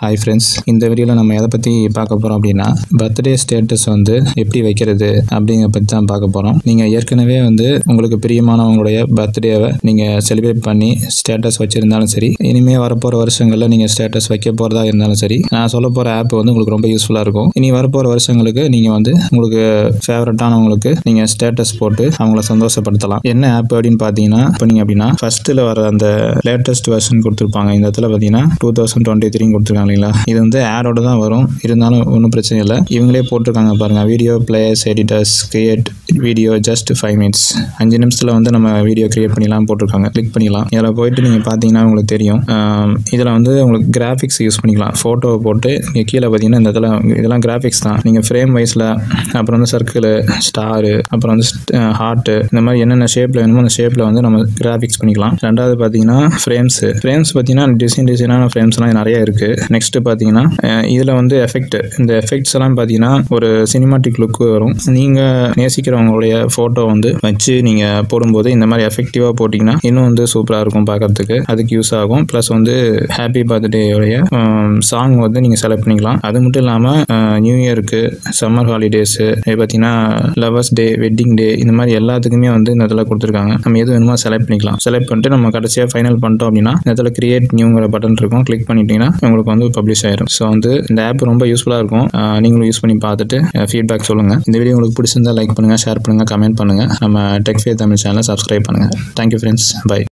Hi friends, இந்த வீடியோவில் நம்ம எதை பற்றி பார்க்க போகிறோம் அப்படின்னா பர்த்டே ஸ்டேட்டஸ் வந்து எப்படி வைக்கிறது அப்படிங்கிற பற்றி தான் பார்க்க போகிறோம். நீங்கள் ஏற்கனவே வந்து உங்களுக்கு பிரியமானவங்களுடைய பர்த்டேவை நீங்கள் செலிப்ரேட் பண்ணி ஸ்டேட்டஸ் வச்சுருந்தாலும் சரி, இனிமேல் வரப்போகிற வருஷங்களில் நீங்கள் ஸ்டேட்டஸ் வைக்க போகிறதா இருந்தாலும் சரி, நான் சொல்ல போகிற ஆப் வந்து உங்களுக்கு ரொம்ப யூஸ்ஃபுல்லாக இருக்கும். இனி வரப்போகிற வருஷங்களுக்கு நீங்கள் வந்து உங்களுக்கு ஃபேவரட்டானவங்களுக்கு நீங்கள் ஸ்டேட்டஸ் போட்டு அவங்கள சந்தோஷப்படுத்தலாம். என்ன ஆப் அப்படின்னு பார்த்தீங்கன்னா, இப்போ நீங்கள் அப்படின்னா ஃபஸ்ட்டில் வர அந்த லேட்டஸ்ட் வெர்ஷன் கொடுத்துருப்பாங்க. இந்த இடத்துல பார்த்தீங்கன்னா 2023 கொடுத்துருக்காங்க இல்லைங்களா. இது வந்து ஆடோட தான் வரும், இருந்தாலும் ஒன்றும் பிரச்சனை இல்லை. இவங்களே போட்டிருக்காங்க பாருங்க, video players editors create video just 5 minutes, 5 நிமிஷத்தில் வந்து நம்ம வீடியோ கிரியேட் பண்ணிடலாம் போட்டிருக்காங்க. கிளிக் பண்ணிடலாம். இதில் போயிட்டு நீங்கள் பார்த்தீங்கன்னா உங்களுக்கு தெரியும். இதில் வந்து உங்களுக்கு கிராஃபிக்ஸ் யூஸ் பண்ணிக்கலாம். ஃபோட்டோவை போட்டு இங்கே கீழே பார்த்தீங்கன்னா இந்த இடத்துல இதெல்லாம் கிராஃபிக்ஸ் தான். நீங்கள் ஃப்ரேம் வைஸில் அப்புறம் வந்து சர்க்கிள், ஸ்டாரு, அப்புறம் வந்து ஹார்ட்டு, இந்த மாதிரி என்னென்ன ஷேப்பில் வேணுமோ அந்த ஷேப்பில் வந்து நம்ம கிராஃபிக்ஸ் பண்ணிக்கலாம். ரெண்டாவது பார்த்தீங்கன்னா ஃப்ரேம்ஸ் பார்த்தீங்கன்னா டிசைனான ஃப்ரேம்ஸ்லாம் நிறைய இருக்குது. நெக்ஸ்ட் பார்த்தீங்கன்னா இதில் வந்து இந்த எஃபெக்ட்ஸ் எல்லாம் பார்த்தீங்கன்னா ஒரு சினிமாட்டிக் லுக்கு வரும். நீங்கள் நேசிக்கிறவங்களுடைய ஃபோட்டோ வந்து வச்சு நீங்கள் போடும்போது இந்த மாதிரி எஃபெக்டிவாக போட்டிங்கன்னா இன்னும் வந்து சூப்பராக இருக்கும் பார்க்கறதுக்கு. அதுக்கு யூஸ் ஆகும். ப்ளஸ் வந்து ஹாப்பி பர்த்டேயோடைய சாங் வந்து நீங்கள் செலக்ட் பண்ணிக்கலாம். அது மட்டும் இல்லாமல் நியூ இயருக்கு, சம்மர் ஹாலிடேஸு, பார்த்தீங்கன்னா லவர்ஸ் டே, வெட்டிங் டே, இந்த மாதிரி எல்லாத்துக்குமே வந்து இந்த இடத்துல கொடுத்துருக்காங்க. நம்ம எது வேணுமோ செலக்ட் பண்ணிக்கலாம். செலக்ட் பண்ணிட்டு நம்ம கடைசியாக ஃபைனல் பண்ணிட்டோம் அப்படின்னா இந்த இடத்துல கிரியேட் நியூங்கிற பட்டன் இருக்கும். கிளிக் பண்ணிட்டீங்கன்னா உங்களுக்கு வந்து பப்ளிஷ் ஆயிரும். ஸோ வந்து இந்த ஆப் ரொம்ப யூஸ்ஃபுல்லாக இருக்கும். நீங்களும் யூஸ் பண்ணி பார்த்துட்டு ஃபீட்பேக் சொல்லுங்கள். இந்த வீடியோ உங்களுக்கு பிடிச்சிருந்தா லைக் பண்ணுங்கள், ஷேர் பண்ணுங்கள், கமெண்ட் பண்ணுங்கள். நம்ம டெக் ஃபே தமிழ் சேனலை சப்ஸ்கிரைப் பண்ணுங்கள். Thank you friends, by.